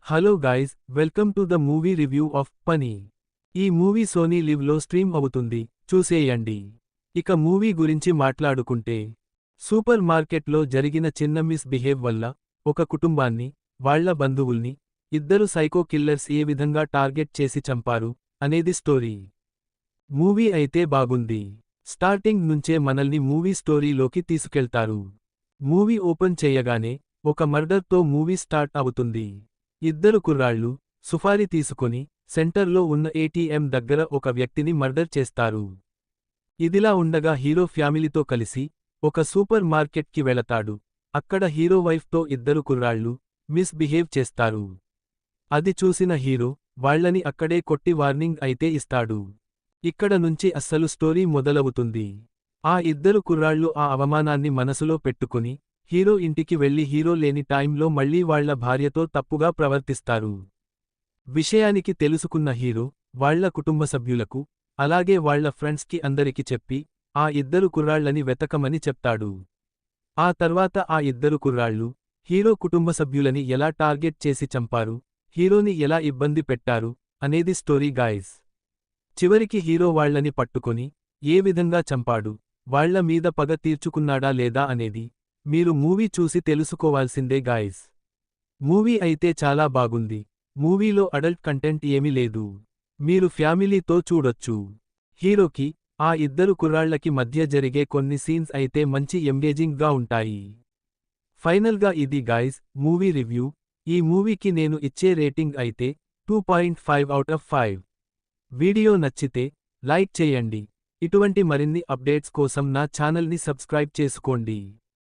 Hello guys, welcome to the movie review of పని. ఈ movie Sony live లో stream అవుతుంది, చూసేయండి. ఇక మూవీ గురించి మాట్లాడుకుంటే, సూపర్ మార్కెట్లో జరిగిన చిన్న మిస్ బిహేవ్ వల్ల ఒక కుటుంబాన్ని, వాళ్ళ బంధువుల్ని, ఇద్దరు సైకో కిల్లర్స్ ఏ విధంగా టార్గెట్ చేసి చంపారు అనేది స్టోరీ. మూవీ అయితే బాగుంది. స్టార్టింగ్ నుంచే మనల్ని మూవీ స్టోరీలోకి తీసుకెళ్తారు. మూవీ ఓపెన్ చేయగానే ఒక మర్డర్తో మూవీ స్టార్ట్ అవుతుంది. ఇద్దరు కుర్రాళ్ళు సుఫారీ తీసుకొని సెంటర్లో ఉన్న ఏటీఎం దగ్గర ఒక వ్యక్తిని మర్డర్ చేస్తారు. ఇదిలా ఉండగా హీరో ఫ్యామిలీతో కలిసి ఒక సూపర్ మార్కెట్కి వెళతాడు. అక్కడ హీరో వైఫ్తో ఇద్దరు కుర్రాళ్ళు మిస్ బిహేవ్ చేస్తారు. అది చూసిన హీరో వాళ్ళని అక్కడే కొట్టి వార్నింగ్ అయితే ఇస్తాడు. ఇక్కడ నుంచి అస్సలు స్టోరీ మొదలవుతుంది. ఆ ఇద్దరు కుర్రాళ్ళు ఆ అవమానాన్ని మనసులో పెట్టుకుని హీరో ఇంటికి వెళ్లి హీరో లేని టైంలో మళ్లీ వాళ్ల భార్యతో తప్పుగా ప్రవర్తిస్తారు. విషయానికి తెలుసుకున్న హీరో వాళ్ల కుటుంబ సభ్యులకు, అలాగే వాళ్ల ఫ్రెండ్స్కి అందరికి చెప్పి ఆ ఇద్దరు కుర్రాళ్లని వెతకమని చెప్తాడు. ఆ తర్వాత ఆ ఇద్దరు కుర్రాళ్ళు హీరో కుటుంబ సభ్యులని ఎలా టార్గెట్ చేసి చంపారు, హీరోని ఎలా ఇబ్బంది పెట్టారు అనేది స్టోరీ గాయ్స్. చివరికి హీరో వాళ్లని పట్టుకొని ఏ విధంగా చంపాడు, వాళ్ల మీద పగ తీర్చుకున్నాడా లేదా అనేది మీరు మూవీ చూసి తెలుసుకోవాల్సిందే గాయ్స్. మూవీ అయితే చాలా బాగుంది. మూవీలో అడల్ట్ కంటెంట్ ఏమీ లేదు. మీరు ఫ్యామిలీతో చూడొచ్చు. హీరోకి ఆ ఇద్దరు కుర్రాళ్లకి మధ్య జరిగే కొన్ని సీన్స్ అయితే మంచి ఎంగేజింగ్ గా ఉంటాయి. ఫైనల్గా ఇది గాయ్స్ మూవీ రివ్యూ. ఈ మూవీకి నేను ఇచ్చే రేటింగ్ అయితే 2.5 అవుట్ ఆఫ్ 5. వీడియో నచ్చితే లైక్ చేయండి. ఇటువంటి మరిన్ని అప్డేట్స్ కోసం నా ఛానల్ని సబ్స్క్రైబ్ చేసుకోండి.